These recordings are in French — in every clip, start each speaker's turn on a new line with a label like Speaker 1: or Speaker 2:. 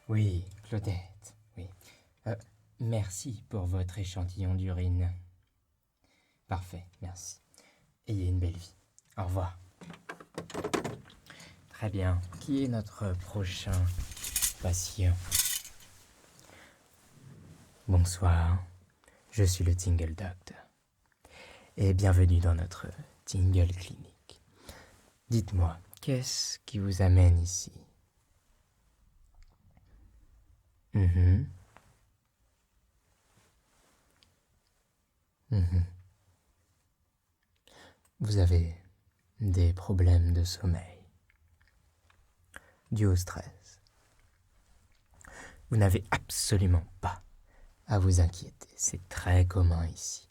Speaker 1: Oui, Claudette, oui. Merci pour votre échantillon d'urine. Parfait, merci. Ayez une belle vie. Au revoir. Très bien. Qui est notre prochain patient? Bonsoir, je suis le Tingle Doctor. Et bienvenue dans notre Tingle Clinique. Dites-moi, qu'est-ce qui vous amène ici? Mhm. Mhm. Vous avez des problèmes de sommeil dus au stress. Vous n'avez absolument pas à vous inquiéter, c'est très commun ici.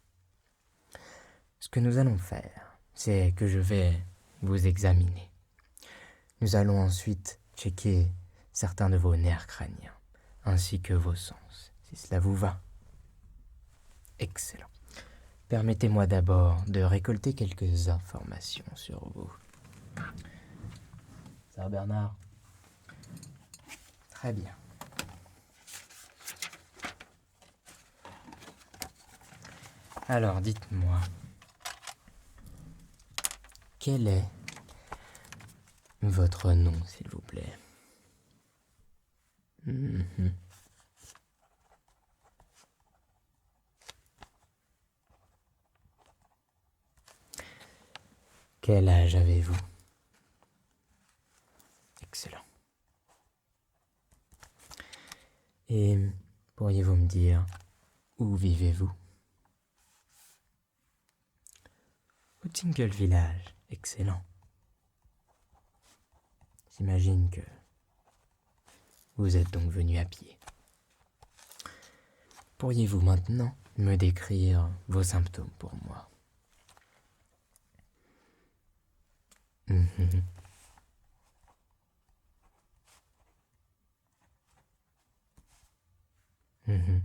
Speaker 1: Ce que nous allons faire, c'est que je vais vous examiner. Nous allons ensuite checker certains de vos nerfs crâniens, ainsi que vos sens, si cela vous va. Excellent. Permettez-moi d'abord de récolter quelques informations sur vous. Sœur Bernard? Très bien. Alors, dites-moi, quel est votre nom, s'il vous plaît? Mhm. Quel âge avez-vous? Excellent. Et pourriez-vous me dire où vivez-vous? Au Tingle Village. Excellent. J'imagine que vous êtes donc venu à pied. Pourriez-vous maintenant me décrire vos symptômes pour moi? Mhm. Mhm.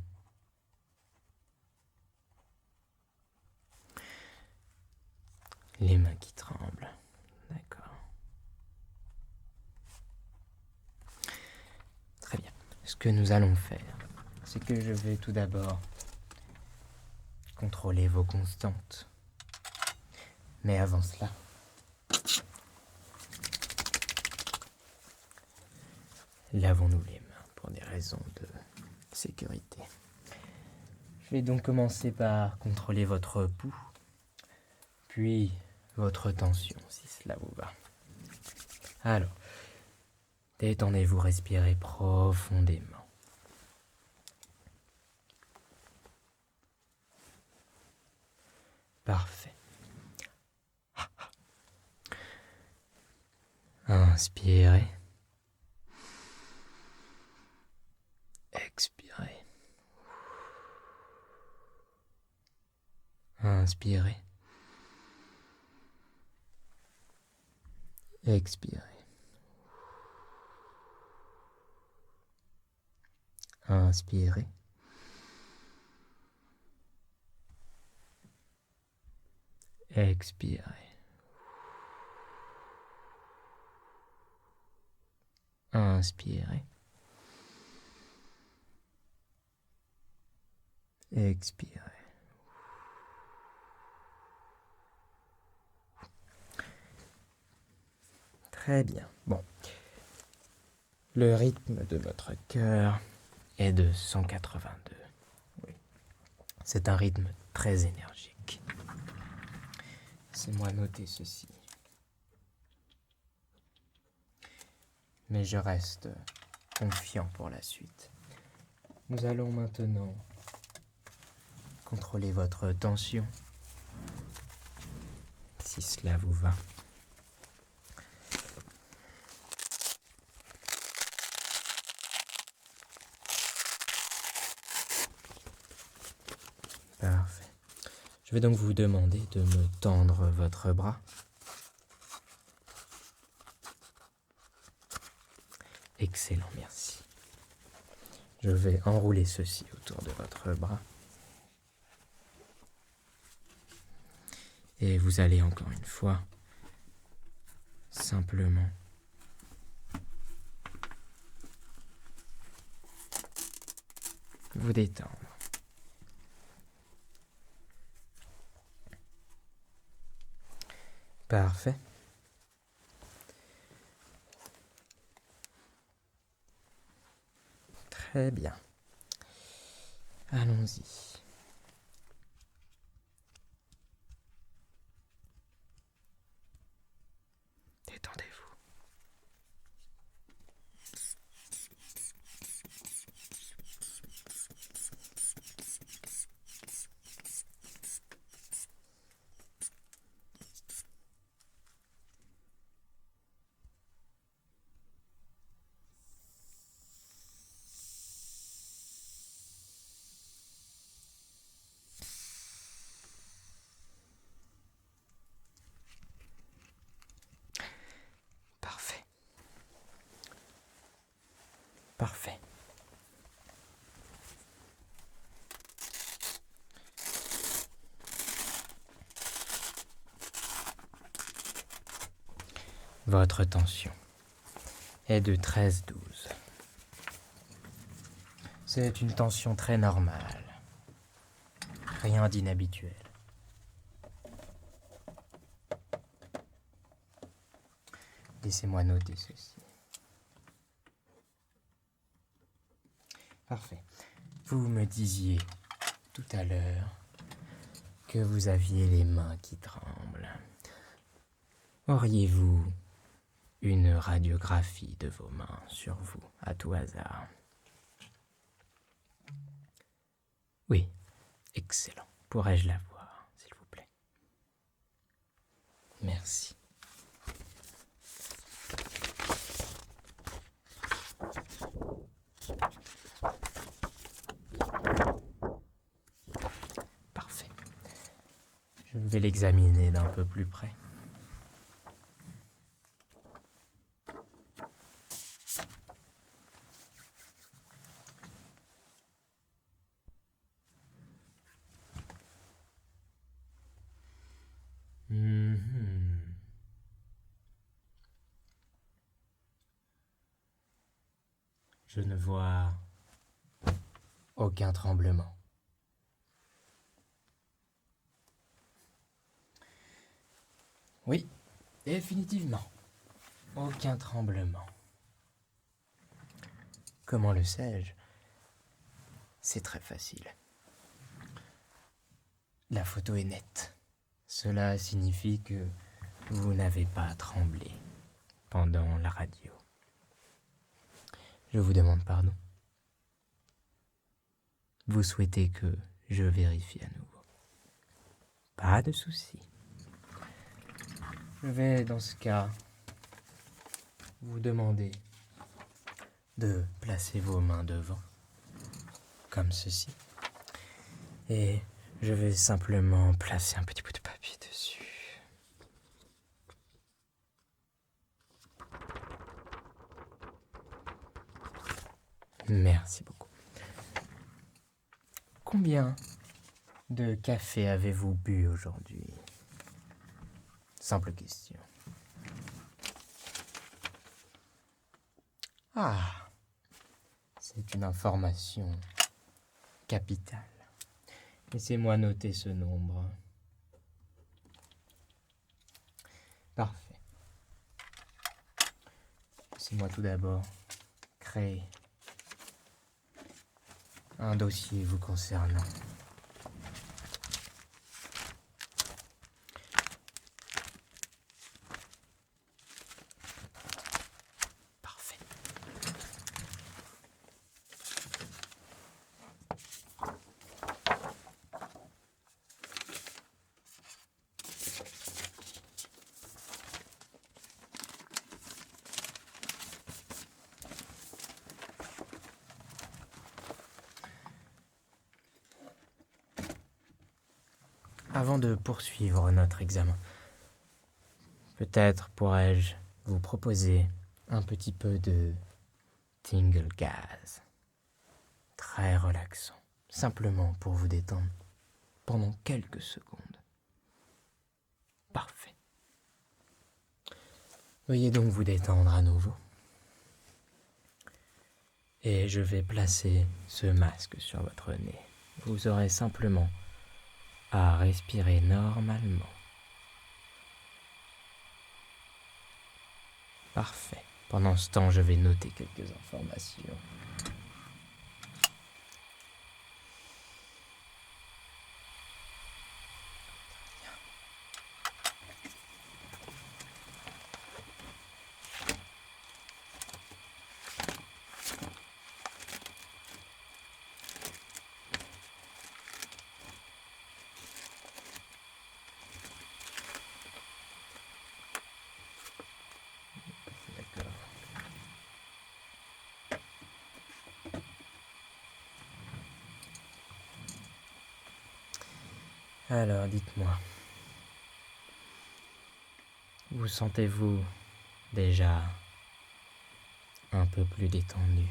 Speaker 1: Les mains qui tremblent. D'accord. Très bien. Ce que nous allons faire, c'est que je vais tout d'abord contrôler vos constantes. Mais avant cela, lavons-nous les mains pour des raisons de sécurité. Je vais donc commencer par contrôler votre pouls, puis votre tension, si cela vous va. Alors, détendez-vous, respirez profondément. Parfait. Inspirez. Expirez. Inspirez. Expirez. Inspirez. Expirez. Inspirez. Expirez. Très bien. Bon. Le rythme de votre cœur est de 182. Oui. C'est un rythme très énergique. Laissez-moi noter ceci. Mais je reste confiant pour la suite. Nous allons maintenant contrôler votre tension, si cela vous va. Parfait. Je vais donc vous demander de me tendre votre bras. Excellent, merci. Je vais enrouler ceci autour de votre bras. Et vous allez encore une fois simplement vous détendre. Parfait. Très bien. Allons-y. Détendez-vous. Parfait. Parfait. Votre tension est de 13-12. C'est une tension très normale. Rien d'inhabituel. Laissez-moi noter ceci. Parfait. Vous me disiez tout à l'heure que vous aviez les mains qui tremblent. Auriez-vous une radiographie de vos mains sur vous, à tout hasard? Oui, excellent. Pourrais-je la voir, s'il vous plaît? Merci. Parfait. Je vais l'examiner d'un peu plus près. Je ne vois aucun tremblement. Oui, définitivement. Aucun tremblement. Comment le sais-je? C'est très facile. La photo est nette. Cela signifie que vous n'avez pas tremblé pendant la radio. Je vous demande pardon. Vous souhaitez que je vérifie à nouveau? Pas de souci. Je vais, dans ce cas, vous demander de placer vos mains devant, comme ceci. Et je vais simplement placer un petit bout de papier dessus. Merci beaucoup. Combien de café avez-vous bu aujourd'hui? Simple question. Ah, c'est une information capitale. Laissez-moi noter ce nombre. Parfait. Laissez-moi tout d'abord créer un dossier vous concernant. Parfait. Avant de poursuivre notre examen, peut-être pourrais-je vous proposer un petit peu de tingle gas. Très relaxant, simplement pour vous détendre pendant quelques secondes. Parfait. Veuillez donc vous détendre à nouveau. Et je vais placer ce masque sur votre nez. Vous aurez simplement à respirer normalement. Parfait. Pendant ce temps, je vais noter quelques informations. D'accord. Alors, dites-moi, vous sentez-vous déjà un peu plus détendu?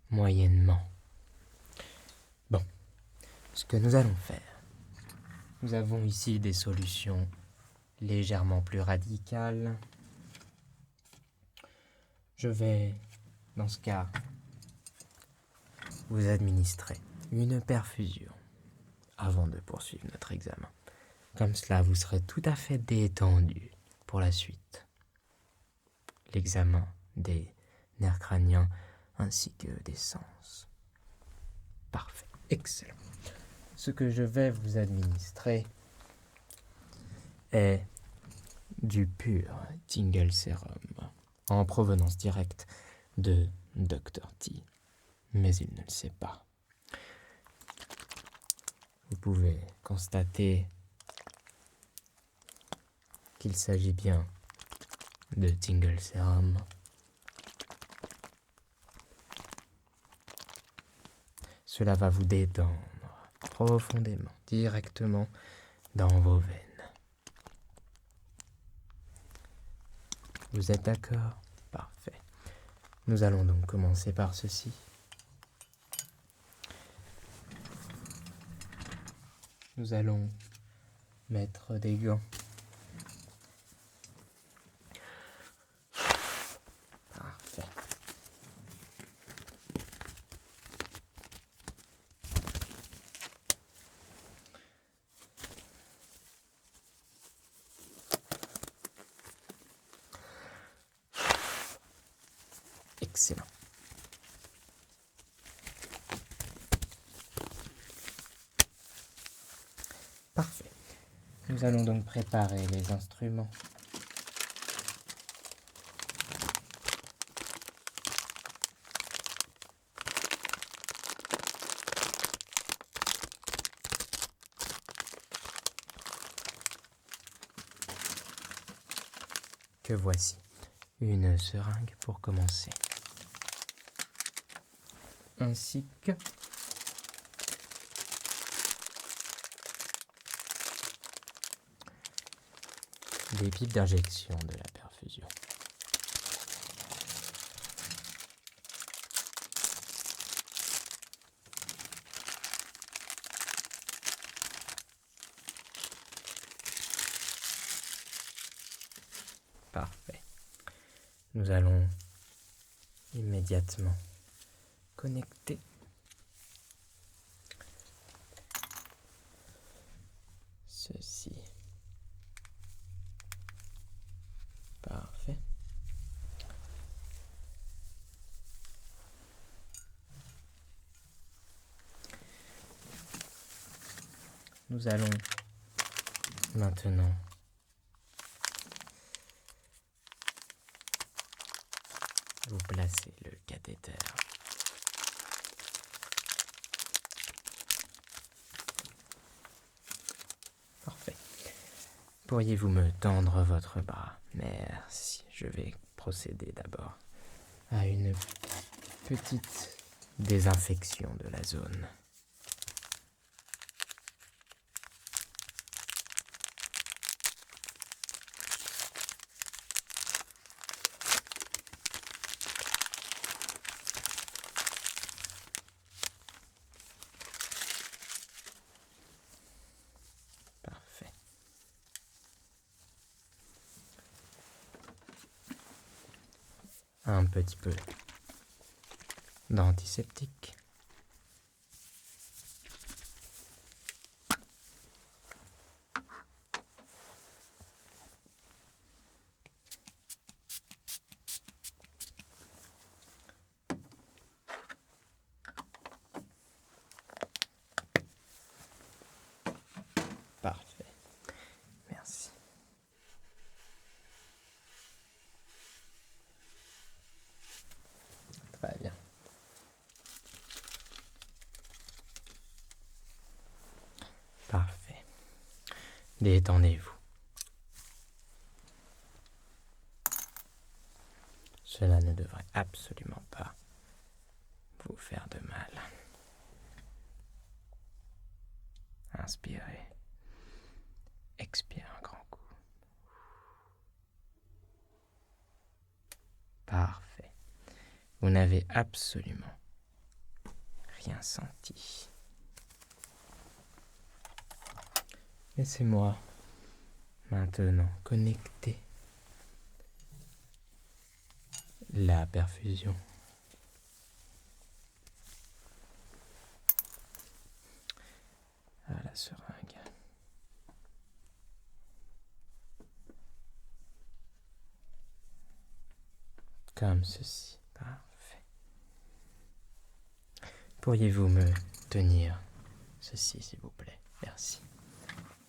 Speaker 1: Moyennement. Bon, ce que nous allons faire, nous avons ici des solutions légèrement plus radicales. Je vais, dans ce cas, vous administrer une perfusion avant de poursuivre notre examen. Comme cela, vous serez tout à fait détendu pour la suite. L'examen des nerfs crâniens ainsi que des sens. Parfait, excellent. Ce que je vais vous administrer est du pur Tingle Serum en provenance directe de Dr. T. Mais il ne le sait pas. Vous pouvez constater qu'il s'agit bien de Tingle Serum. Cela va vous détendre profondément, directement dans vos veines. Vous êtes d'accord? Parfait. Nous allons donc commencer par ceci. Nous allons mettre des gants. Parfait. Excellent. Parfait. Nous allons donc préparer les instruments. Que voici. Une seringue pour commencer. Ainsi que des pipes d'injection de la perfusion. Parfait. Nous allons immédiatement connecter ceci. Parfait. Nous allons maintenant vous placer le cathéter. Parfait. Pourriez-vous me tendre votre bras? Merci. Je vais procéder d'abord à une petite désinfection de la zone. un petit peu d'antiseptique. Parfait. Merci. Très bien. Parfait. Détendez-vous. Cela ne devrait absolument pas vous faire de mal. Inspirez. Expirez un grand coup. Parfait. Vous n'avez absolument rien senti. Laissez-moi maintenant connecter la perfusion à la seringue. Comme ceci. Parfait. Pourriez-vous me tenir ceci, s'il vous plaît? Merci.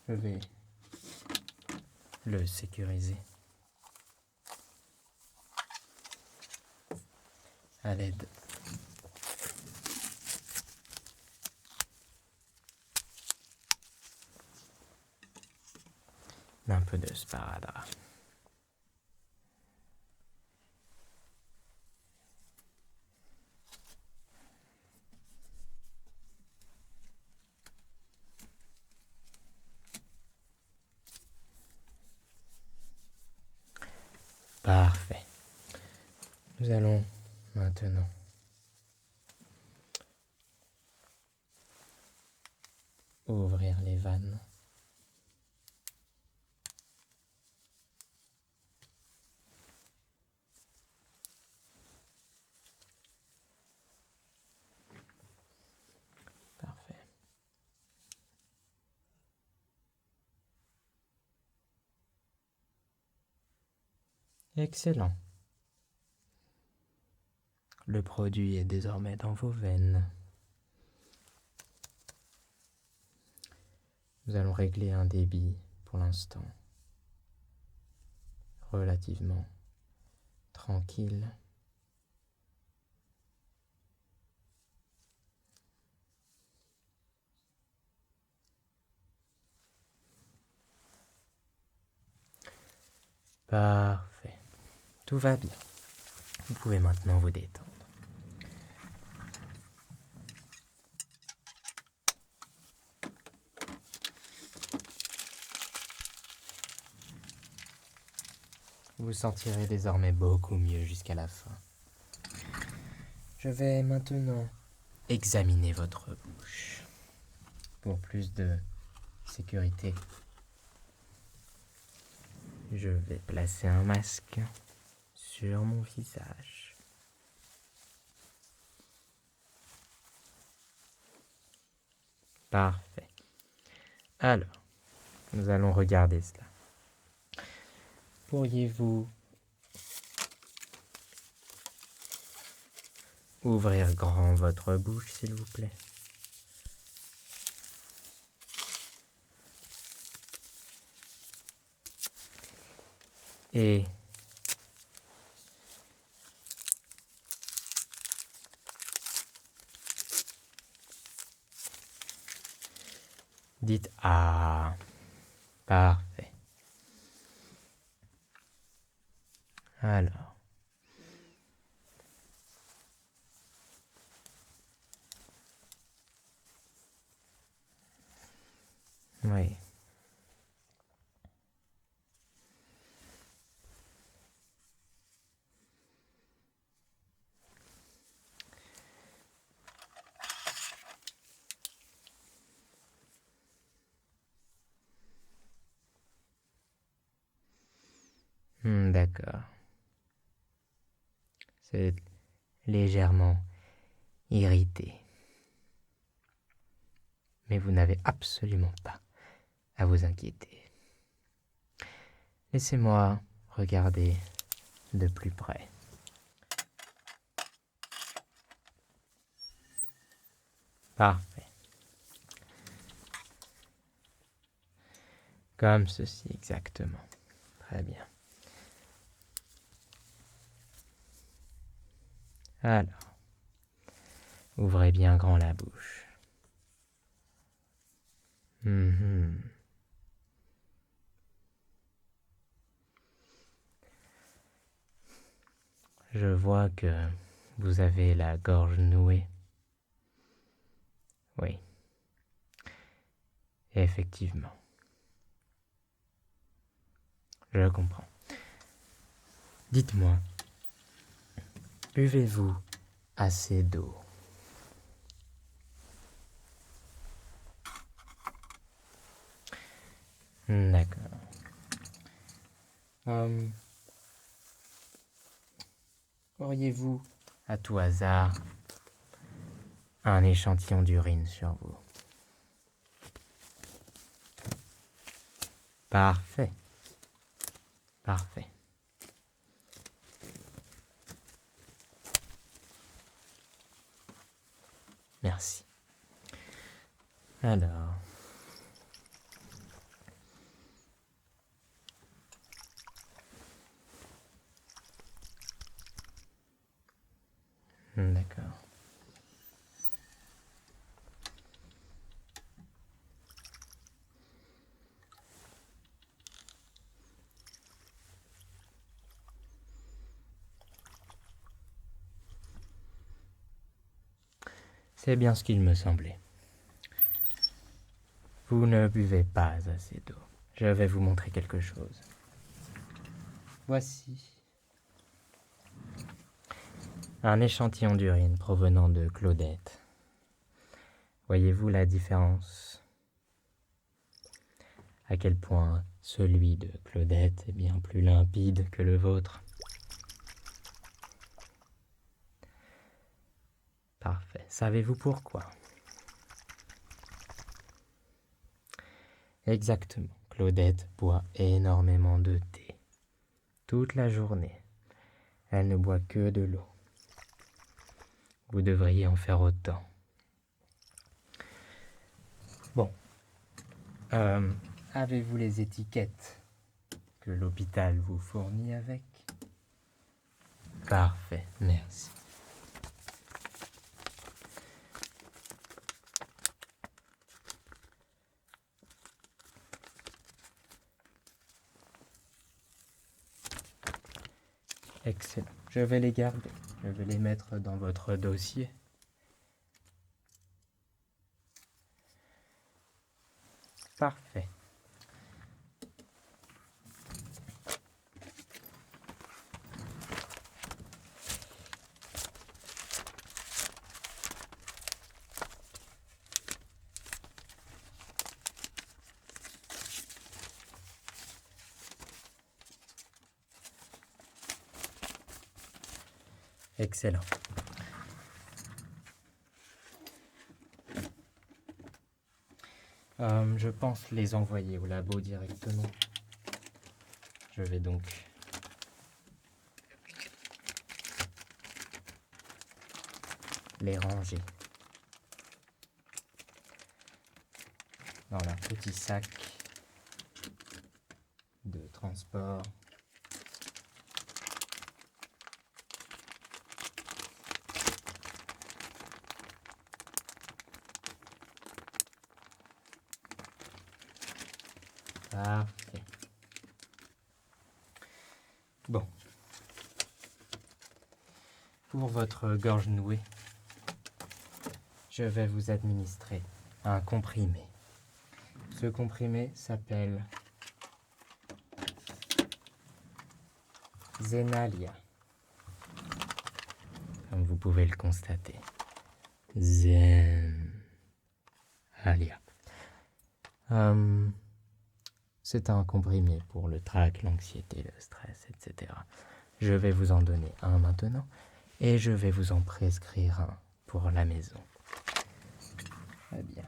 Speaker 1: Je vais le sécuriser à l'aide d'un peu de sparadrap. Parfait. Nous allons maintenant ouvrir les vannes. Parfait. Excellent. Le produit est désormais dans vos veines. Nous allons régler un débit, pour l'instant, relativement tranquille. Parfait. Tout va bien. Vous pouvez maintenant vous détendre. Vous sentirez désormais beaucoup mieux jusqu'à la fin. Je vais maintenant examiner votre bouche. Pour plus de sécurité, je vais placer un masque sur mon visage. Parfait. Alors, nous allons regarder cela. Pourriez-vous ouvrir grand votre bouche, s'il vous plaît? Et dites ah. Parfait. Alors. Oui. D'accord. C'est légèrement irrité. Mais vous n'avez absolument pas à vous inquiéter. Laissez-moi regarder de plus près. Parfait. Comme ceci exactement. Très bien. Alors, ouvrez bien grand la bouche. Je vois que vous avez la gorge nouée. Oui. Effectivement. Je comprends. Dites-moi, buvez-vous assez d'eau? D'accord. Auriez-vous, à tout hasard, un échantillon d'urine sur vous? Parfait. Parfait. Merci. Alors... D'accord. C'est bien ce qu'il me semblait. Vous ne buvez pas assez d'eau. Je vais vous montrer quelque chose. Voici un échantillon d'urine provenant de Claudette. Voyez-vous la différence? À quel point celui de Claudette est bien plus limpide que le vôtre. Parfait. Savez-vous pourquoi? Exactement. Claudette boit énormément de thé. Toute la journée. Elle ne boit que de l'eau. Vous devriez en faire autant. Bon. Avez-vous les étiquettes que l'hôpital vous fournit avec? Parfait, merci. Excellent. Je vais les garder. Je vais les mettre dans votre dossier. Parfait. Excellent. Je pense les envoyer au labo directement. Je vais donc les ranger dans leur petit sac de transport. Parfait. Bon. Pour votre gorge nouée, je vais vous administrer un comprimé. Ce comprimé s'appelle Zenalia. Comme vous pouvez le constater. Zenalia. C'est un comprimé pour le trac, l'anxiété, le stress, etc. Je vais vous en donner un maintenant et je vais vous en prescrire un pour la maison. Très bien.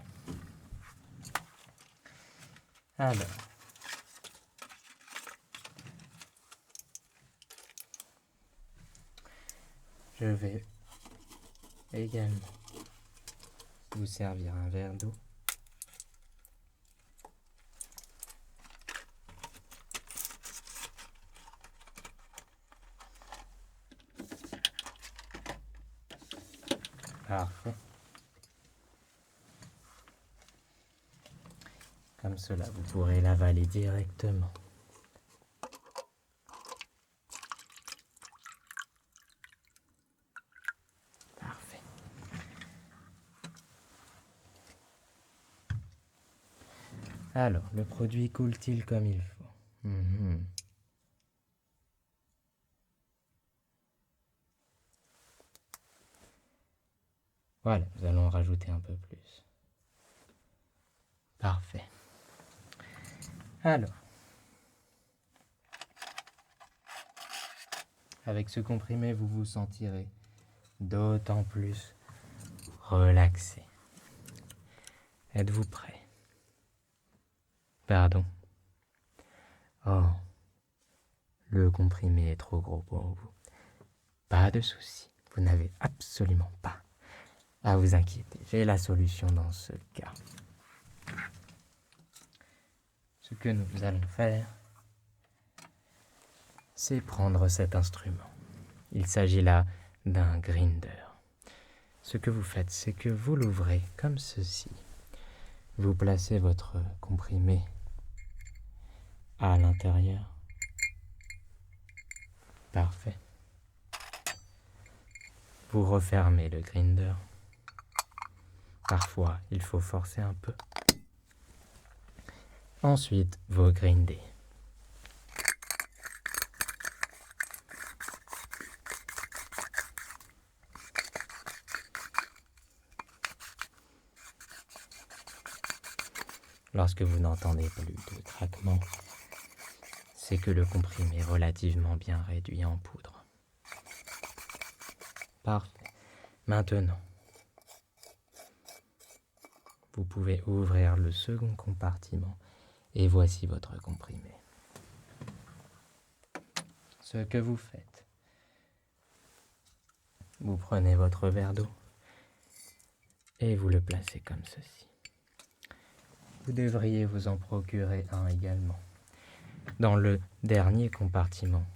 Speaker 1: Alors, je vais également vous servir un verre d'eau. Parfait. Comme cela, vous pourrez l'avaler directement. Parfait. Alors, le produit coule-t-il comme il faut? Voilà, nous allons en rajouter un peu plus. Parfait. Alors, avec ce comprimé, vous vous sentirez d'autant plus relaxé. Êtes-vous prêt? Pardon. Oh, le comprimé est trop gros pour vous. Pas de souci, vous n'avez absolument pas à vous inquiéter. J'ai la solution dans ce cas. Ce que nous allons faire, c'est prendre cet instrument. Il s'agit là d'un grinder. Ce que vous faites, c'est que vous l'ouvrez comme ceci. Vous placez votre comprimé à l'intérieur. Parfait. Vous refermez le grinder. Parfois, il faut forcer un peu. Ensuite, vous grindez. Lorsque vous n'entendez plus de craquement, c'est que le comprimé est relativement bien réduit en poudre. Parfait. Maintenant, vous pouvez ouvrir le second compartiment et voici votre comprimé. Ce que vous faites, vous prenez votre verre d'eau et vous le placez comme ceci. Vous devriez vous en procurer un également. Dans le dernier compartiment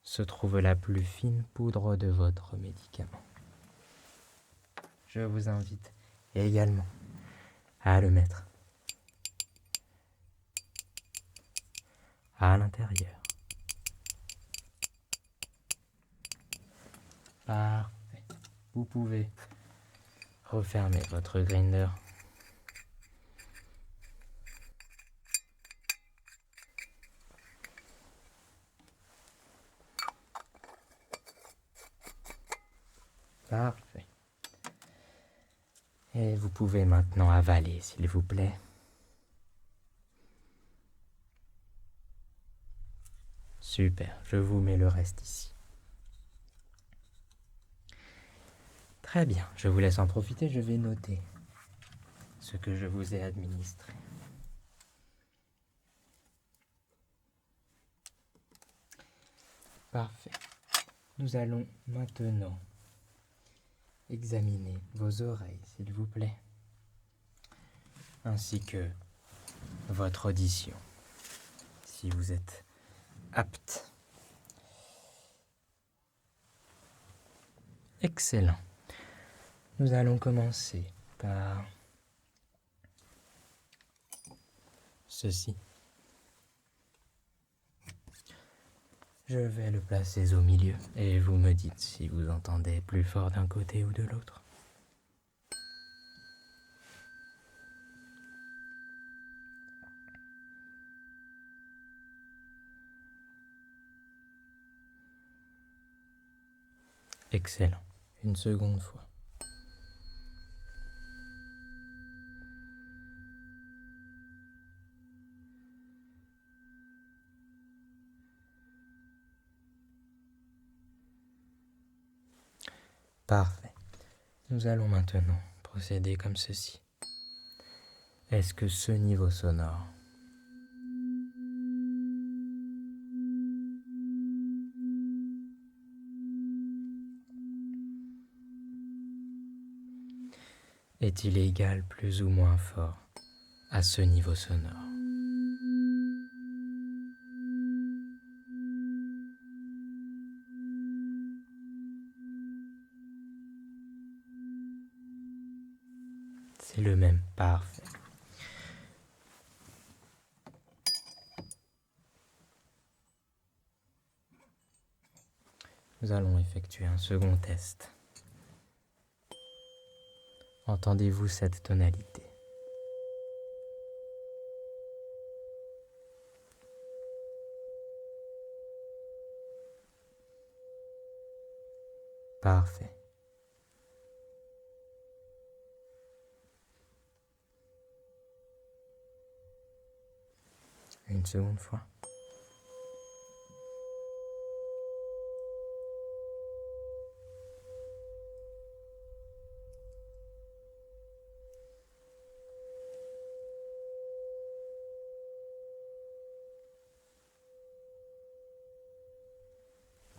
Speaker 1: se trouve la plus fine poudre de votre médicament. Je vous invite également à le mettre à l'intérieur. Parfait. Vous pouvez refermer votre grinder. Parfait. Et vous pouvez maintenant avaler, s'il vous plaît. Super, je vous mets le reste ici. Très bien, je vous laisse en profiter, je vais noter ce que je vous ai administré. Parfait. Nous allons maintenant examiner vos oreilles, s'il vous plaît, ainsi que votre audition, si vous êtes apte. Excellent. Nous allons commencer par ceci. Je vais le placer au milieu et vous me dites si vous entendez plus fort d'un côté ou de l'autre. Excellent. Une seconde fois. Parfait. Nous allons maintenant procéder comme ceci. Est-ce que ce niveau sonore est-il égal plus ou moins fort à ce niveau sonore? C'est le même, parfait. Nous allons effectuer un second test. Entendez-vous cette tonalité? Parfait. Une seconde fois.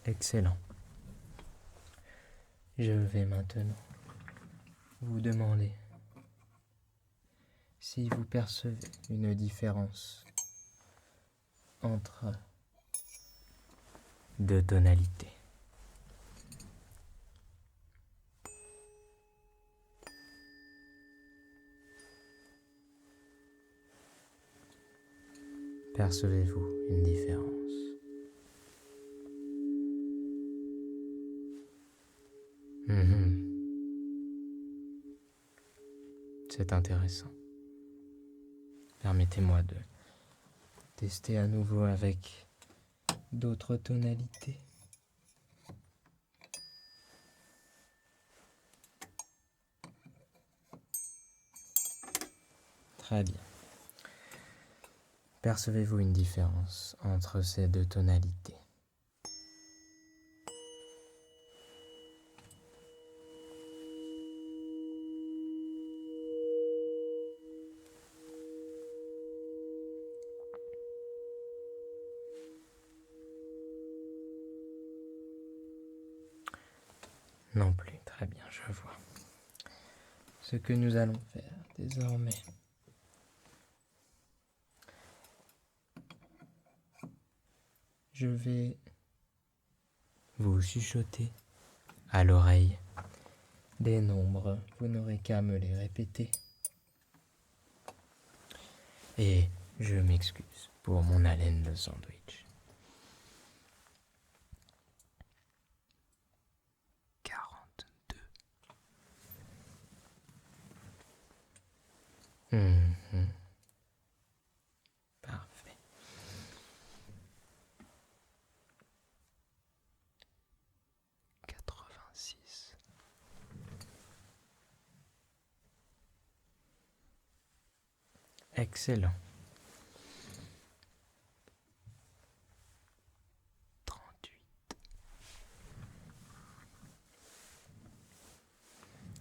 Speaker 1: Excellent. Je vais maintenant vous demander si vous percevez une différence entre deux tonalités. Percevez-vous une différence? C'est intéressant. Permettez-moi de tester à nouveau avec d'autres tonalités. Très bien. Percevez-vous une différence entre ces deux tonalités? Non plus, très bien, je vois. Ce que nous allons faire désormais, je vais vous chuchoter à l'oreille des nombres. Vous n'aurez qu'à me les répéter. Et je m'excuse pour mon haleine de sandwich. 42. Parfait. 86. Excellent. 38.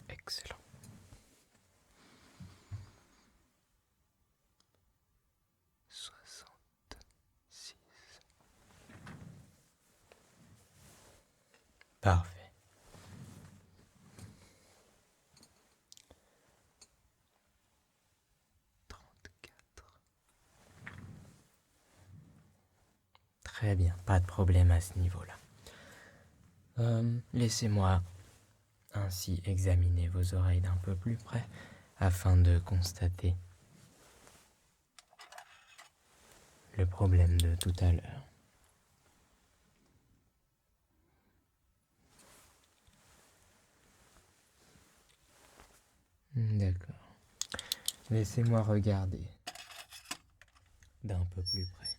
Speaker 1: Excellent. 66. Parfait. 34. Très bien, pas de problème à ce niveau-là. Laissez-moi ainsi examiner vos oreilles d'un peu plus près afin de constater le problème de tout à l'heure. D'accord. Laissez-moi regarder d'un peu plus près.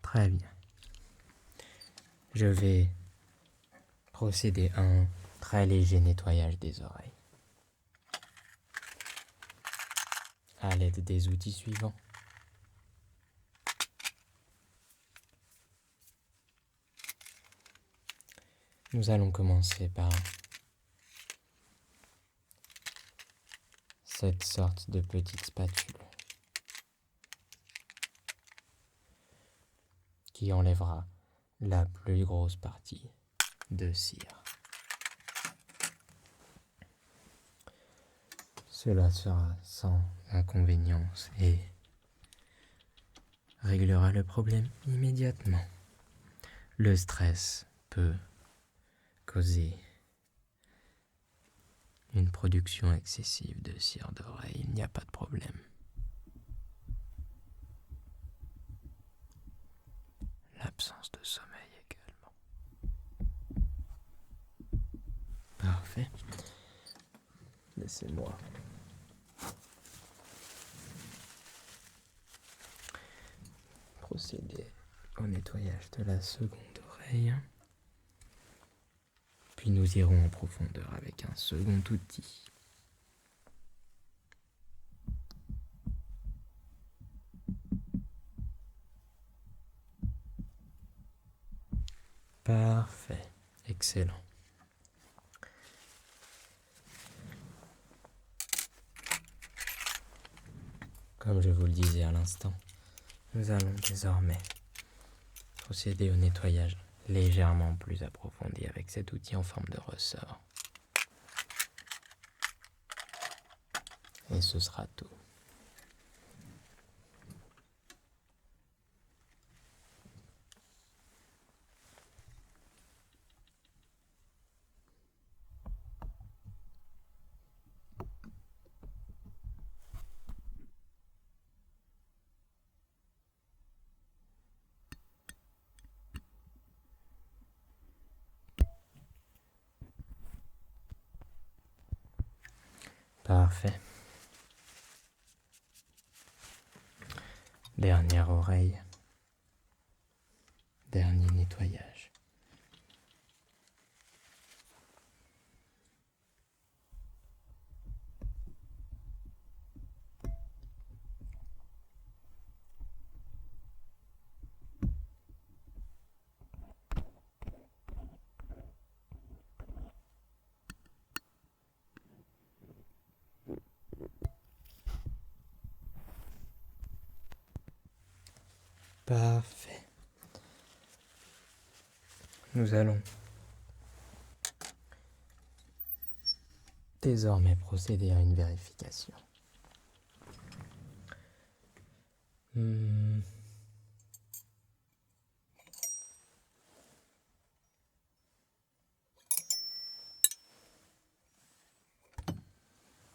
Speaker 1: Très bien. Je vais procéder à un très léger nettoyage des oreilles. À l'aide des outils suivants. Nous allons commencer par cette sorte de petite spatule qui enlèvera la plus grosse partie de cire. Cela sera sans inconvénience et réglera le problème immédiatement. Le stress peut causer une production excessive de cire d'oreille, il n'y a pas de problème. L'absence de sommeil également. Parfait. Laissez-moi procéder au nettoyage de la seconde oreille. Puis nous irons en profondeur avec un second outil. Parfait, excellent. Comme je vous le disais à l'instant, nous allons désormais procéder au nettoyage légèrement plus approfondi avec cet outil en forme de ressort. Et ce sera tout. Parfait. Dernière oreille. Dernier nettoyage. Parfait. Nous allons désormais procéder à une vérification.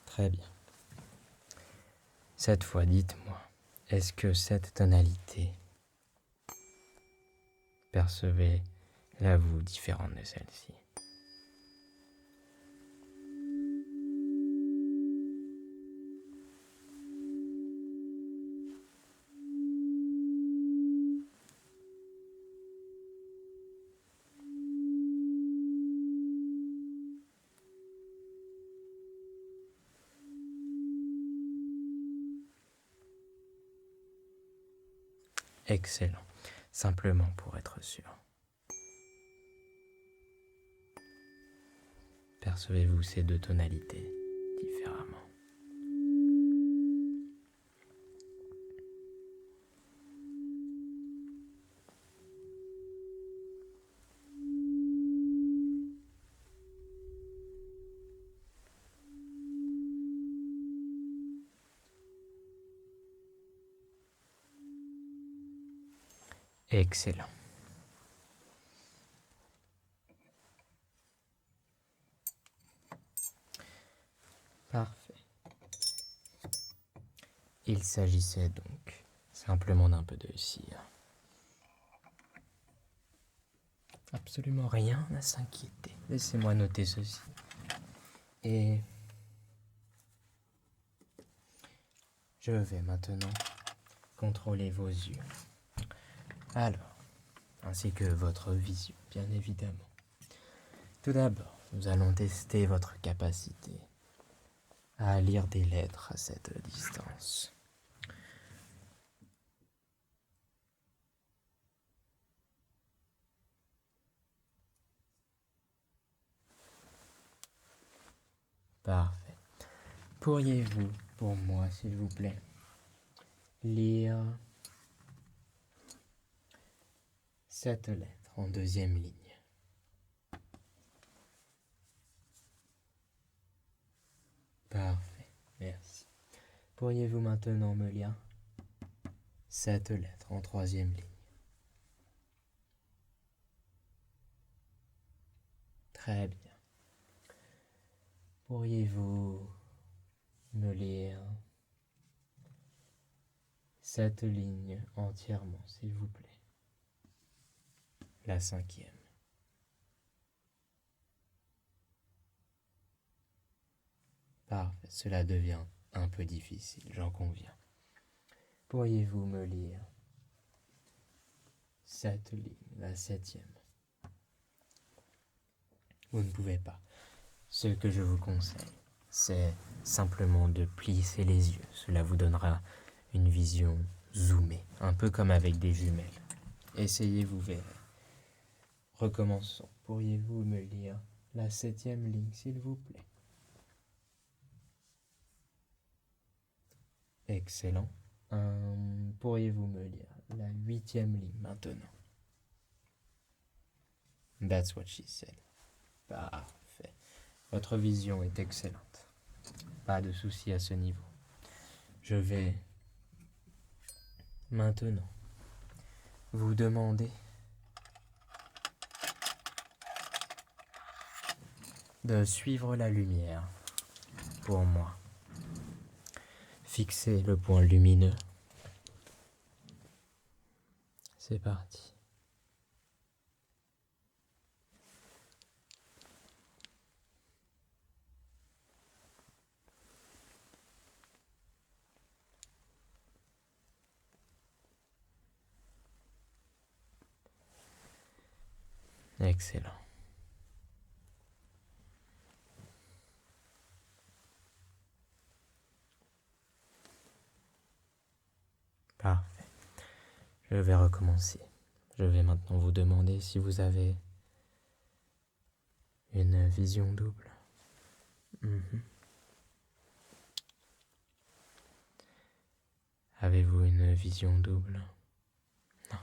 Speaker 1: Très bien. Cette fois, dites-moi, est-ce que cette tonalité, percevez-la vous différente de celle-ci? Excellent. Simplement pour être sûr. Percevez-vous ces deux tonalités différemment? Excellent. Parfait. Il s'agissait donc simplement d'un peu de cire. Absolument rien à s'inquiéter. Laissez-moi noter ceci. Et je vais maintenant contrôler vos yeux. Alors, ainsi que votre vision, bien évidemment. Tout d'abord, Nous allons tester votre capacité à lire des lettres à cette distance. Parfait. Pourriez-vous, pour moi, s'il vous plaît, lire cette lettre en deuxième ligne? Parfait, merci. Pourriez-vous maintenant me lire cette lettre en troisième ligne? Très bien. Pourriez-vous me lire cette ligne entièrement, s'il vous plaît? La cinquième. Parfait, cela devient un peu difficile, j'en conviens. Pourriez-vous me lire cette ligne, la septième? Vous ne pouvez pas. Ce que je vous conseille, c'est simplement de plisser les yeux. Cela vous donnera une vision zoomée, un peu comme avec des jumelles. Essayez, vous verrez. Recommençons. Pourriez-vous me lire la septième ligne, s'il vous plaît? Excellent. Pourriez-vous me lire la huitième ligne maintenant? That's what she said. Parfait. Votre vision est excellente. Pas de souci à ce niveau. Je vais maintenant vous demander de suivre la lumière pour moi. Fixez le point lumineux. C'est parti. Excellent. Parfait. Je vais recommencer. Je vais maintenant vous demander si vous avez une vision double. Avez-vous une vision double? Non.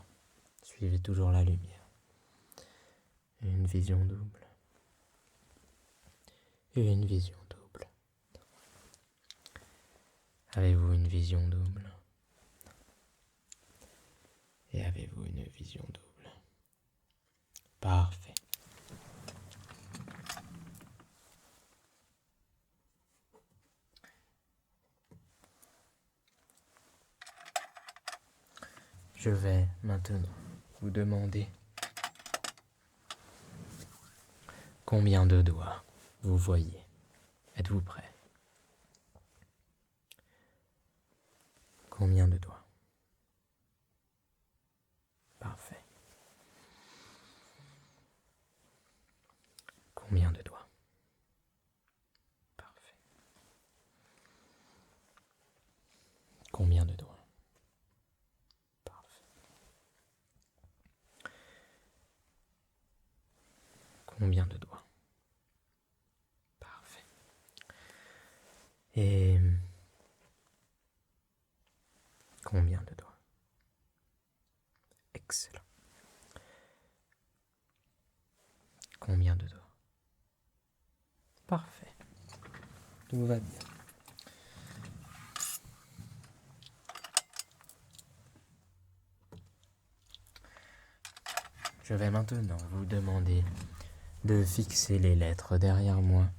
Speaker 1: Suivez toujours la lumière. Une vision double. Et une vision double. Avez-vous une vision double? Et avez-vous une vision double? Parfait. Je vais maintenant vous demander combien de doigts vous voyez. Êtes-vous prêt? Combien de doigts? Parfait. Combien de doigts? Parfait. Combien de doigts? Parfait. Combien de doigts? Parfait. Et combien de doigts? Excellent. Combien de doigts? Parfait. Tout va bien. Je vais maintenant vous demander de fixer les lettres derrière moi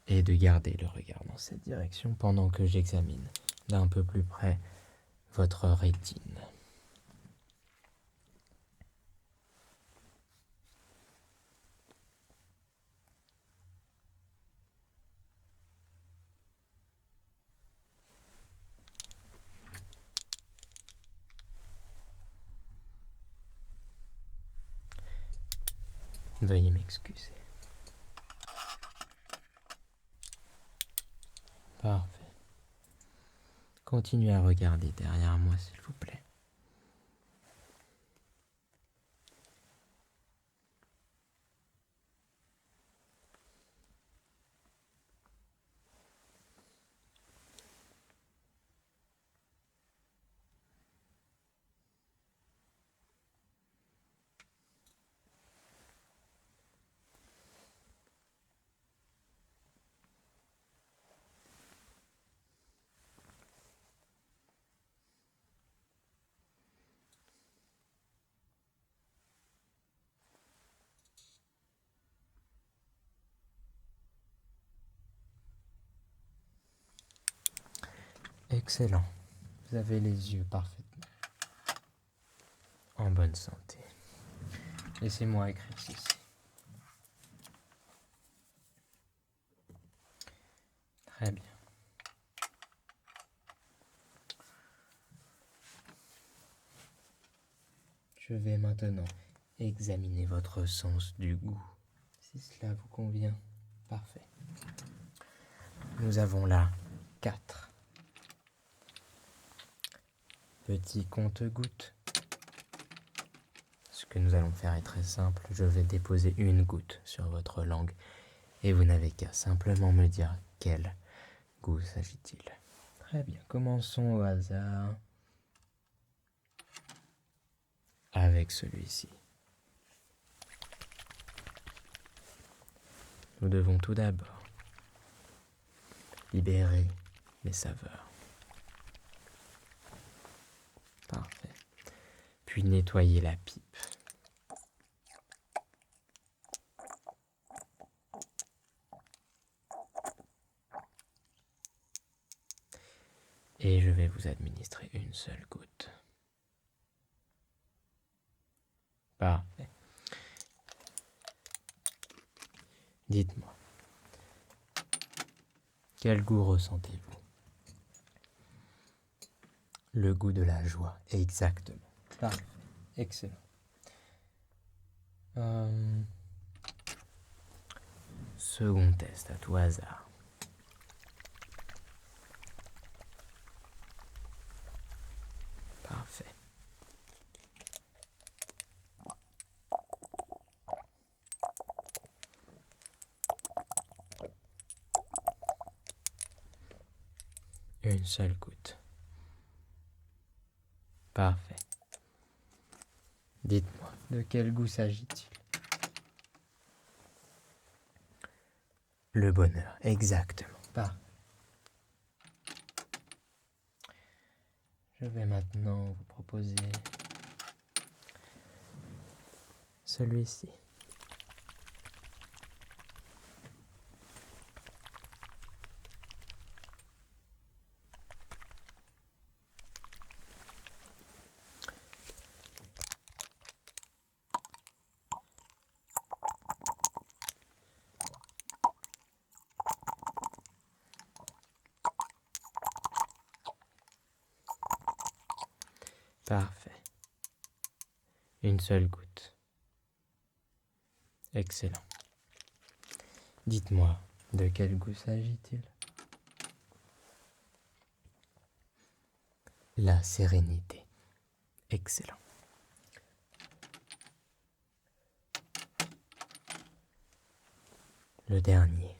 Speaker 1: et de garder le regard dans cette direction pendant que j'examine d'un peu plus près votre rétine. Veuillez m'excuser. Parfait. Continuez à regarder derrière moi, s'il vous plaît. Excellent. Vous avez les yeux parfaitement en bonne santé. Laissez-moi écrire ceci. Très bien. Je vais maintenant examiner votre sens du goût. Si cela vous convient, parfait. Nous avons là 4 petits compte-gouttes. Ce que nous allons faire est très simple. Je vais déposer une goutte sur votre langue et vous n'avez qu'à simplement me dire quel goût s'agit-il. Très bien, commençons au hasard avec celui-ci. Nous devons tout d'abord libérer les saveurs. Parfait. Puis nettoyer la pipe. Et je vais vous administrer une seule goutte. Parfait. Dites-moi, quel goût ressentez-vous? Le goût de la joie, exactement. Parfait, excellent. Second test à tout hasard. Parfait. Une seule goutte. Parfait. Dites-moi, de quel goût s'agit-il? Le bonheur, exactement. Parfait. Je vais maintenant vous proposer celui-ci. Parfait. Une seule goutte. Excellent. Dites-moi, de quel goût s'agit-il? La sérénité. Excellent. Le dernier.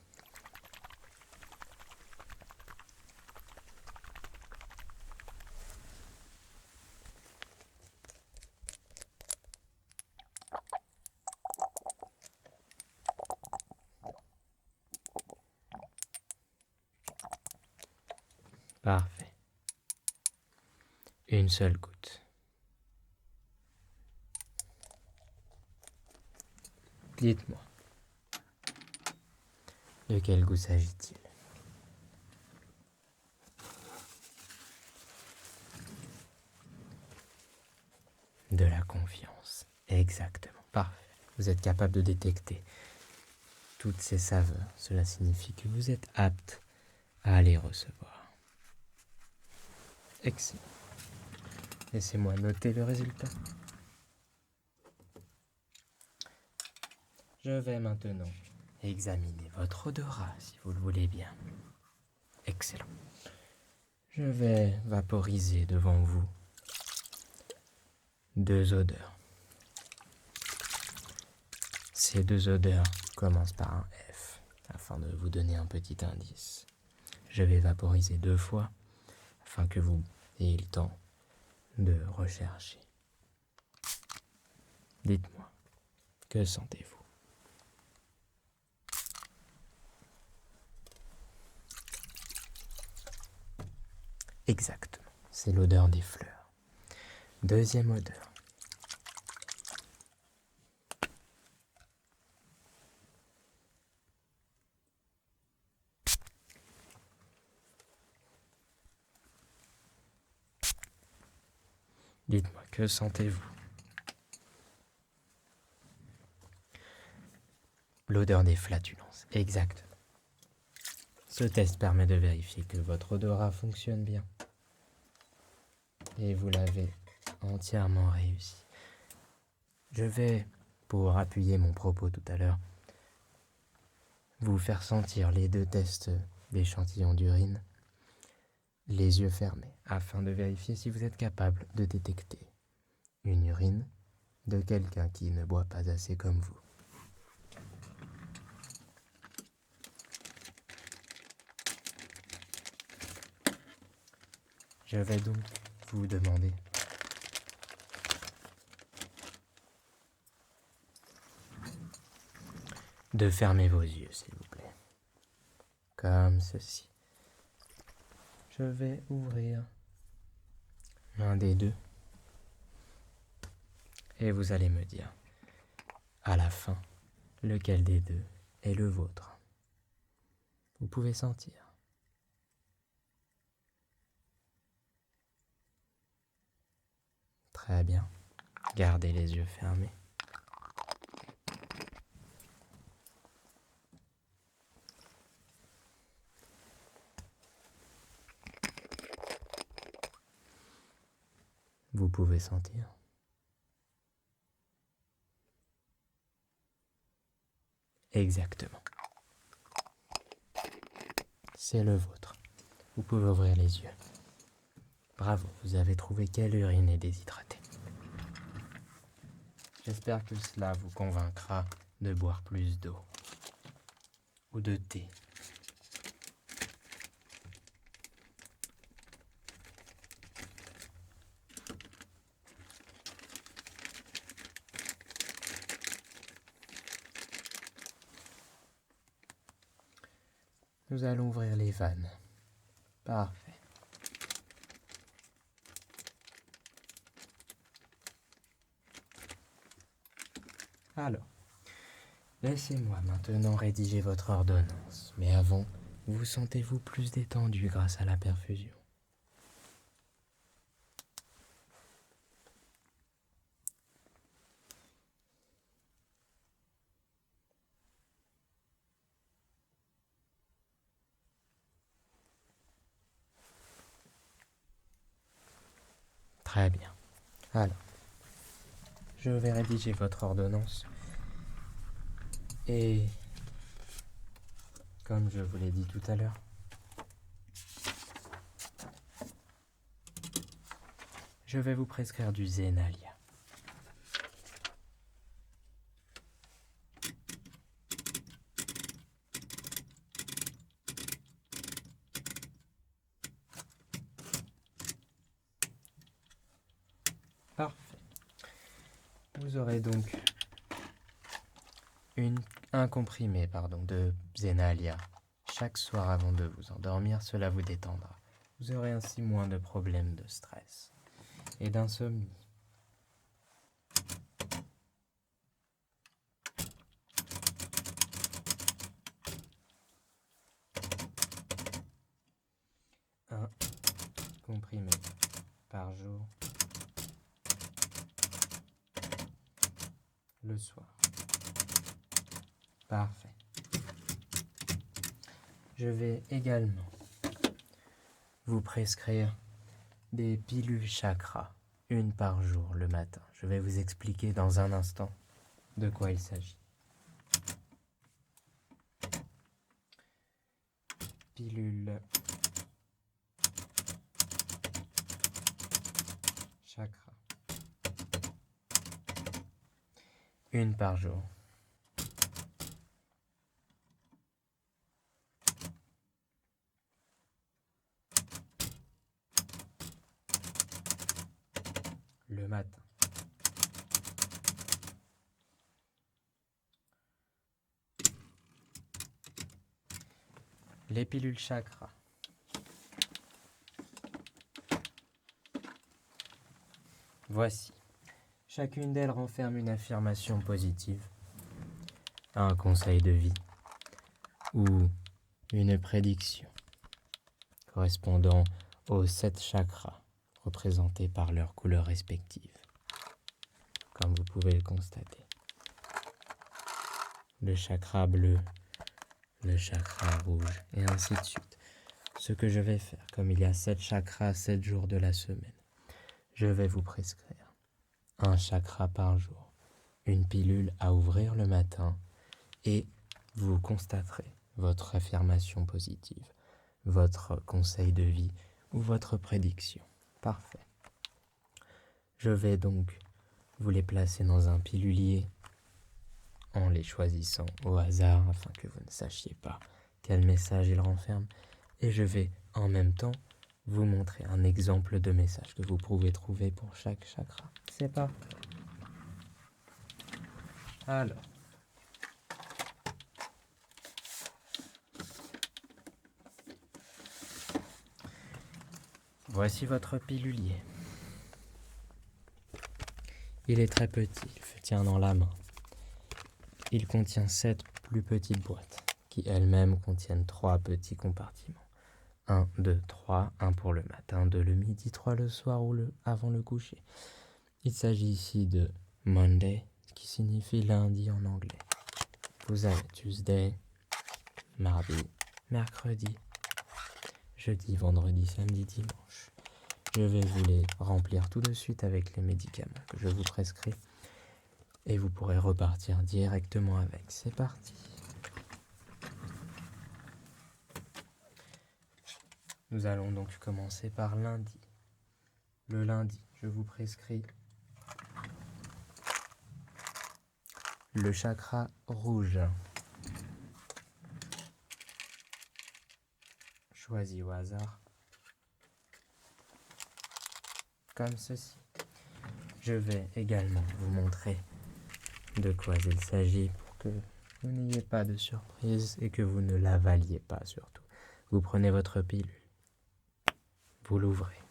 Speaker 1: Parfait. Une seule goutte. Dites-moi, de quel goût s'agit-il? De la confiance. Exactement. Parfait. Vous êtes capable de détecter toutes ces saveurs. Cela signifie que vous êtes apte à les recevoir. Excellent. Laissez-moi noter le résultat. Je vais maintenant examiner votre odorat, si vous le voulez bien. Excellent. Je vais vaporiser devant vous 2 odeurs. Ces 2 odeurs commencent par un F, afin de vous donner un petit indice. Je vais vaporiser 2 fois, afin que vous ayez le temps de rechercher. Dites-moi, que sentez-vous? Exactement, c'est l'odeur des fleurs. Deuxième odeur. Dites-moi, que sentez-vous? L'odeur des flatulences, exactement. Ce test permet de vérifier que votre odorat fonctionne bien. Et vous l'avez entièrement réussi. Je vais, pour appuyer mon propos tout à l'heure, vous faire sentir les 2 tests d'échantillons d'urine, les yeux fermés, afin de vérifier si vous êtes capable de détecter une urine de quelqu'un qui ne boit pas assez comme vous. Je vais donc vous demander de fermer vos yeux, s'il vous plaît. Comme ceci. Je vais ouvrir l'un des 2. Et vous allez me dire, à la fin, lequel des 2 est le vôtre. Vous pouvez sentir. Très bien. Gardez les yeux fermés. Vous pouvez sentir. Exactement. C'est le vôtre. Vous pouvez ouvrir les yeux. Bravo, vous avez trouvé quelle urine est déshydratée. J'espère que cela vous convaincra de boire plus d'eau ou de thé. Nous allons ouvrir les vannes. Parfait. Alors, laissez-moi maintenant rédiger votre ordonnance. Mais avant, vous sentez-vous plus détendu grâce à la perfusion? Très bien. Alors, je vais rédiger votre ordonnance. Et, comme je vous l'ai dit tout à l'heure, je vais vous prescrire du Zenalia. Parfait. Vous aurez donc un comprimé de Zenalia chaque soir avant de vous endormir. Cela vous détendra. Vous aurez ainsi moins de problèmes de stress et d'insomnie. Un comprimé par jour le soir. Parfait. Je vais également vous prescrire des pilules chakra, une par jour le matin. Je vais vous expliquer dans un instant de quoi il s'agit. Pilule une par jour. Le matin. Les pilules chakra. Voici. Chacune d'elles renferme une affirmation positive, un conseil de vie ou une prédiction correspondant aux 7 chakras représentés par leurs couleurs respectives, comme vous pouvez le constater. Le chakra bleu, le chakra rouge, et ainsi de suite. Ce que je vais faire, comme il y a 7 chakras, 7 jours de la semaine, je vais vous prescrire un chakra par jour, une pilule à ouvrir le matin, et vous constaterez votre affirmation positive, votre conseil de vie ou votre prédiction. Parfait. Je vais donc vous les placer dans un pilulier en les choisissant au hasard afin que vous ne sachiez pas quel message il renferme, et je vais en même temps vous montrer un exemple de message que vous pouvez trouver pour chaque chakra. C'est parti. Alors, voici votre pilulier. Il est très petit, il se tient dans la main. Il contient 7 plus petites boîtes qui elles-mêmes contiennent 3 petits compartiments. 1, 2, 3, 1 pour le matin, 2 le midi, 3 le soir ou avant le coucher. Il s'agit ici de Monday, qui signifie lundi en anglais. Vous avez Tuesday, mardi, mercredi, jeudi, vendredi, samedi, dimanche. Je vais vous les remplir tout de suite avec les médicaments que je vous prescris et vous pourrez repartir directement avec. C'est parti. Nous allons donc commencer par lundi. Le lundi, je vous prescris le chakra rouge. Choisi au hasard. Comme ceci. Je vais également vous montrer de quoi il s'agit pour que vous n'ayez pas de surprise et que vous ne l'avaliez pas surtout. Vous prenez votre pilule. Vous l'ouvrez.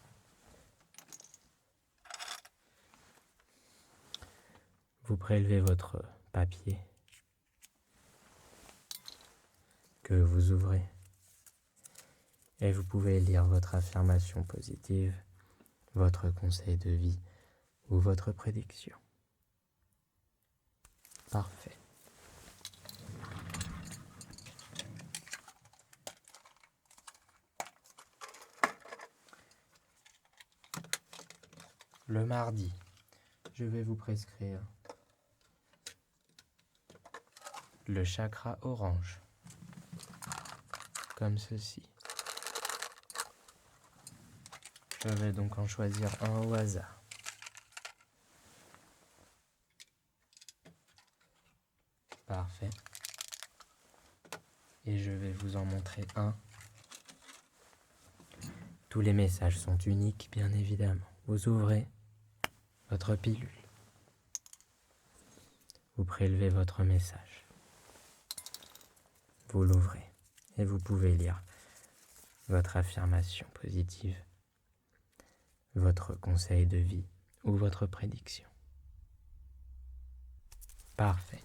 Speaker 1: Vous prélevez votre papier que vous ouvrez et vous pouvez lire votre affirmation positive, votre conseil de vie ou votre prédiction. Parfait. Le mardi, je vais vous prescrire le chakra orange, comme ceci. Je vais donc en choisir un au hasard. Parfait. Et je vais vous en montrer un. Tous les messages sont uniques, bien évidemment. Vous ouvrez votre pilule. Vous prélevez votre message. Vous l'ouvrez et vous pouvez lire votre affirmation positive, votre conseil de vie ou votre prédiction. Parfait.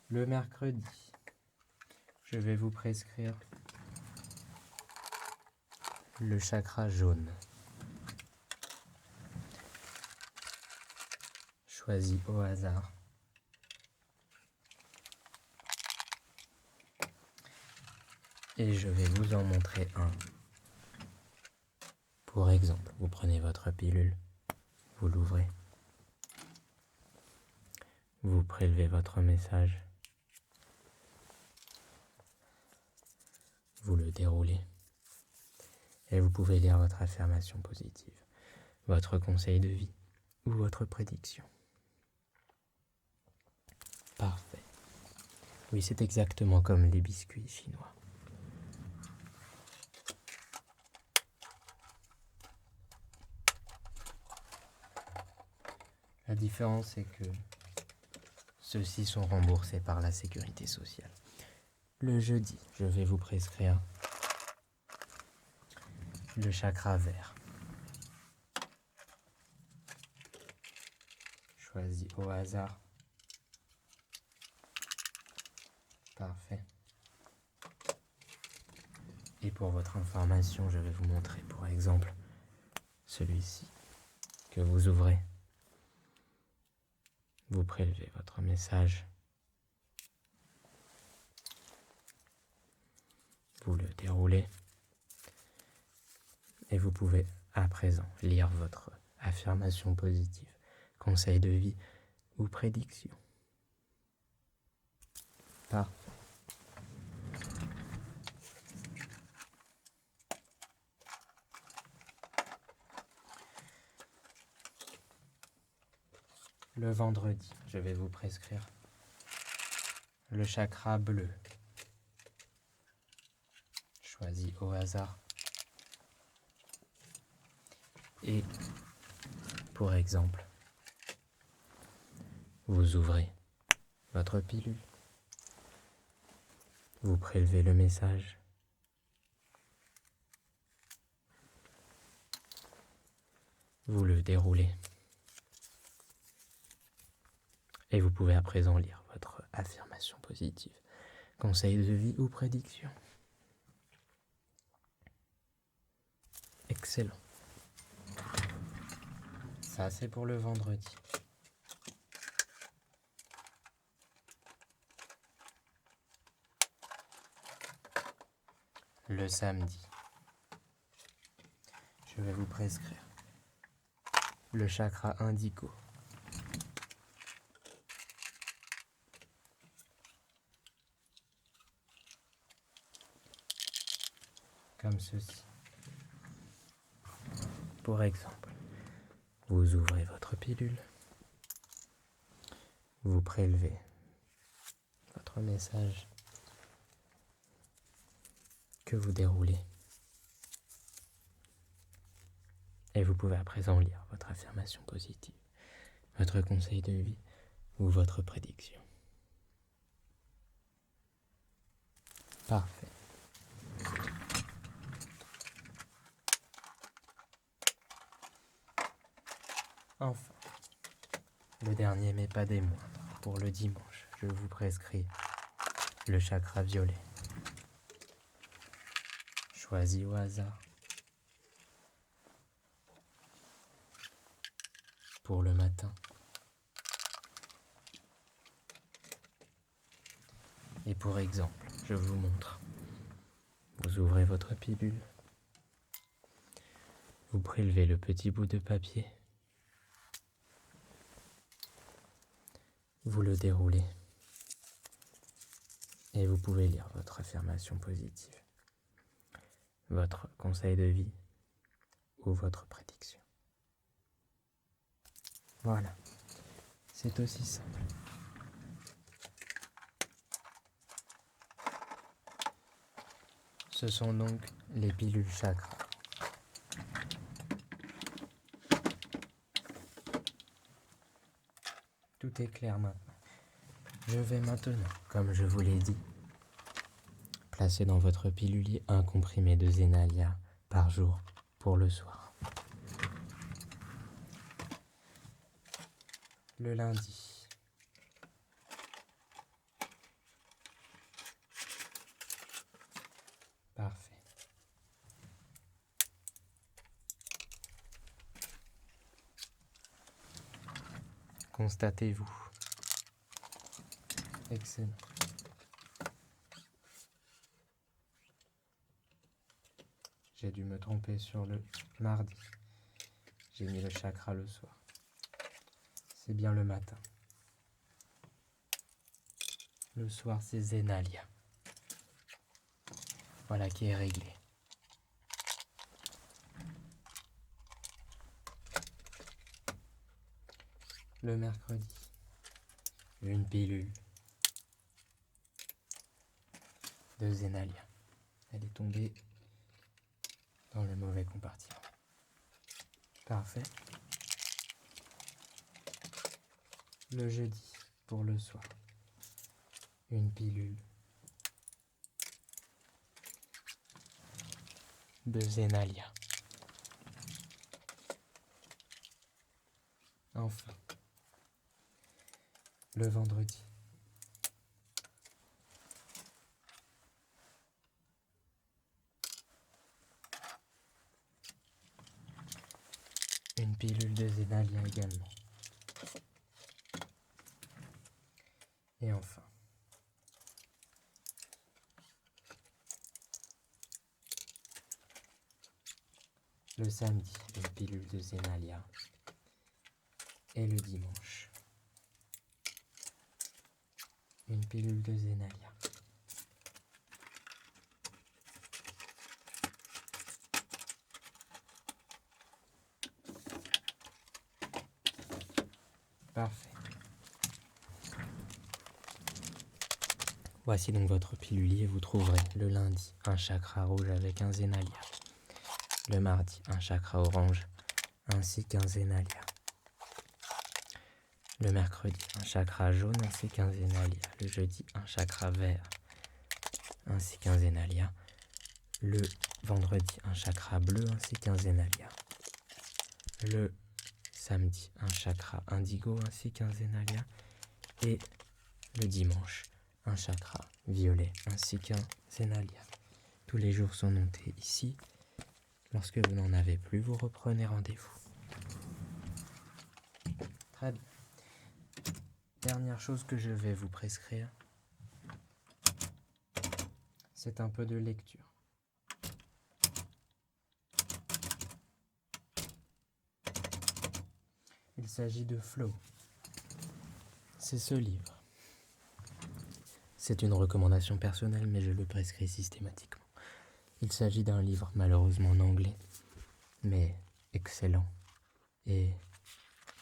Speaker 1: Le mercredi, je vais vous prescrire le chakra jaune. Choisi au hasard. Et je vais vous en montrer un. Pour exemple, vous prenez votre pilule, vous l'ouvrez, vous prélevez votre message, Vous le déroulez et vous pouvez lire votre affirmation positive, votre conseil de vie ou votre prédiction. Parfait. Oui, c'est exactement comme les biscuits chinois. La différence, c'est que ceux-ci sont remboursés par la sécurité sociale. Le jeudi, je vais vous prescrire le chakra vert. Choisis au hasard. Parfait. Et pour votre information, je vais vous montrer, pour exemple, celui-ci que vous ouvrez. Vous prélevez votre message. Vous le déroulez. Et vous pouvez à présent lire votre affirmation positive, conseil de vie ou prédiction. Parfait. Le vendredi, je vais vous prescrire le chakra bleu. Choisis au hasard. Et, pour exemple, vous ouvrez votre pilule. Vous prélevez le message. Vous le déroulez. Et vous pouvez à présent lire votre affirmation positive, conseil de vie ou prédiction. Excellent. Ça, c'est pour le vendredi. Le samedi, je vais vous prescrire le chakra indigo. Comme ceci. Pour exemple, vous ouvrez votre pilule, vous prélevez votre message que vous déroulez et vous pouvez à présent lire votre affirmation positive, votre conseil de vie ou votre prédiction. Parfait. Enfin, le dernier mais pas des moindres, pour le dimanche, je vous prescris le chakra violet. Choisis au hasard. Pour le matin. Et pour exemple, je vous montre. Vous ouvrez votre pilule. Vous prélevez le petit bout de papier. Vous le déroulez. Et vous pouvez lire votre affirmation positive, votre conseil de vie ou votre prédiction. Voilà, c'est aussi simple. Ce sont donc les pilules chakra. Tout est clair maintenant. Je vais maintenant, comme je vous l'ai dit, placer dans votre pilulier un comprimé de Zenalia par jour pour le soir. Le lundi. Parfait. Constatez-vous. Excellent. J'ai dû me tromper sur le mardi. J'ai mis le chakra le soir. C'est bien le matin. Le soir, c'est Zenalia. Voilà qui est réglé. Le mercredi, une pilule de Zenalia. Elle est tombée dans le mauvais compartiment. Parfait. Le jeudi, pour le soir, une pilule de Zenalia. Enfin, le vendredi, une pilule de Zenalia également. Et enfin, le samedi, une pilule de Zenalia. Et le dimanche, une pilule de Zenalia. Parfait. Voici donc votre pilulier. Vous trouverez le lundi un chakra rouge avec un Zenalia. Le mardi, un chakra orange ainsi qu'un Zenalia. Le mercredi, un chakra jaune ainsi qu'un Zenalia. Le jeudi, un chakra vert ainsi qu'un Zenalia. Le vendredi, un chakra bleu ainsi qu'un Zenalia. Le samedi, un chakra indigo ainsi qu'un Zenalia. Et le dimanche, un chakra violet ainsi qu'un Zenalia. Tous les jours sont notés ici. Lorsque vous n'en avez plus, vous reprenez rendez-vous. Très bien. Dernière chose que je vais vous prescrire, c'est un peu de lecture. Il s'agit de Flow. C'est ce livre. C'est une recommandation personnelle, mais je le prescris systématiquement. Il s'agit d'un livre malheureusement en anglais, mais excellent et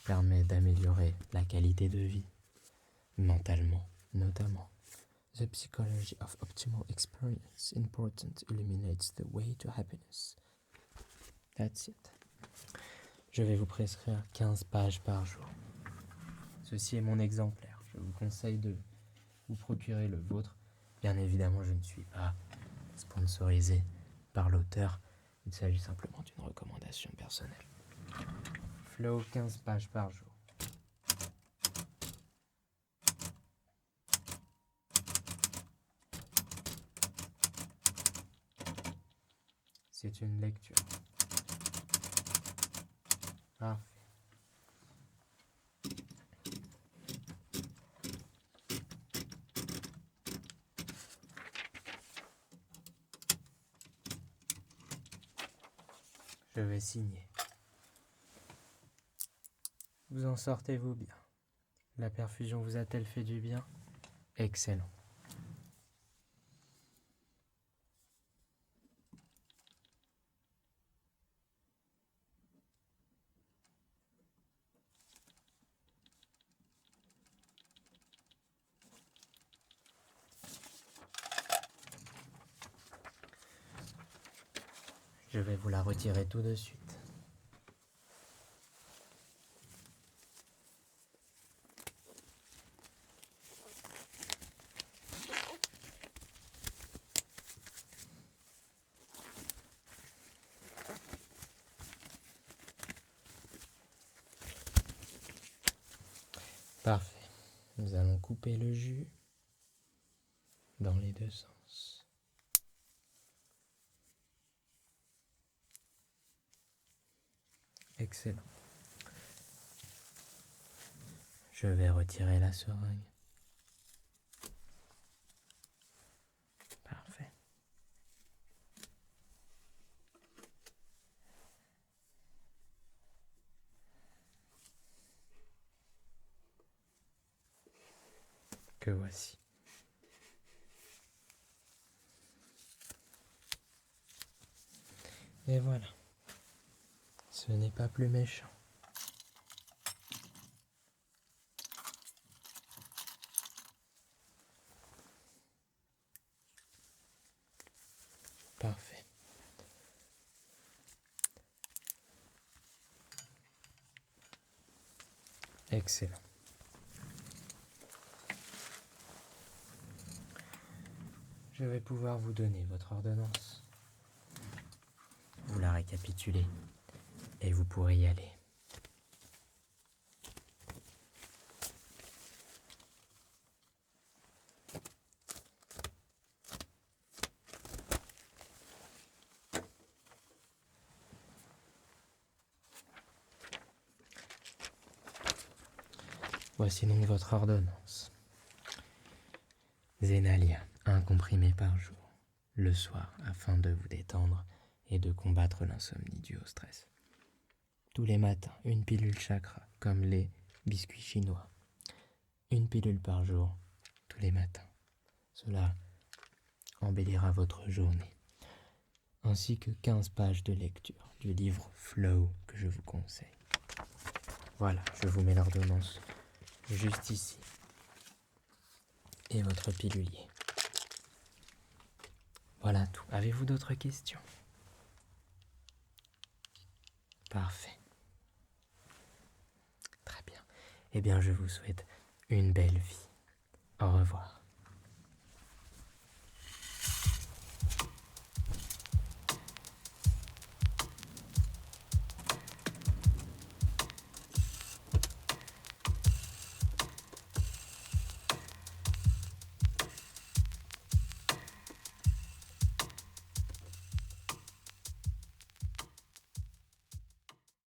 Speaker 1: permet d'améliorer la qualité de vie, mentalement notamment. The Psychology of Optimal Experience Important Illuminates the Way to Happiness. That's it. Je vais vous prescrire 15 pages par jour. Ceci est mon exemplaire. Je vous conseille de vous procurer le vôtre. Bien évidemment, je ne suis pas sponsorisé par l'auteur. Il s'agit simplement d'une recommandation personnelle. Flow, 15 pages par jour. C'est une lecture. Parfait. Je vais signer. Vous en sortez-vous bien? La perfusion vous a-t-elle fait du bien? Excellent. Je vais vous la retirer tout de suite. Parfait. Nous allons couper le jus dans les deux sens. Excellent. Je vais retirer la seringue. Parfait. Que voici. Et voilà. Ce n'est pas plus méchant. Parfait. Excellent. Je vais pouvoir vous donner votre ordonnance. Vous la récapitulez et vous pourrez y aller. Voici donc votre ordonnance. Zénalia, un comprimé par jour, le soir, afin de vous détendre et de combattre l'insomnie due au stress. Tous les matins, une pilule chakra, comme les biscuits chinois. Une pilule par jour, tous les matins. Cela embellira votre journée. Ainsi que 15 pages de lecture du livre Flow que je vous conseille. Voilà, je vous mets l'ordonnance juste ici. Et votre pilulier. Voilà tout. Avez-vous d'autres questions? Parfait. Très bien. Eh bien, je vous souhaite une belle vie. Au revoir.